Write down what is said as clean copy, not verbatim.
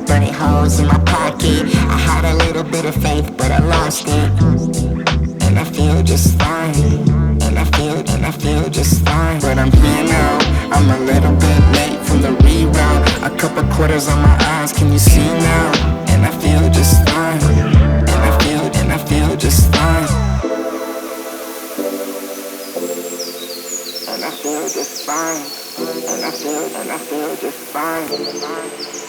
burning holes in my pocket. I had a little bit of faith, but I lost it. And I feel just fine. And I feel just fine. But I'm here now, I'm a little bit late from the reroute. A couple quarters on my eyes, can you see now? And I feel just fine. And I feel just fine. And I feel just fine. And I feel just fine.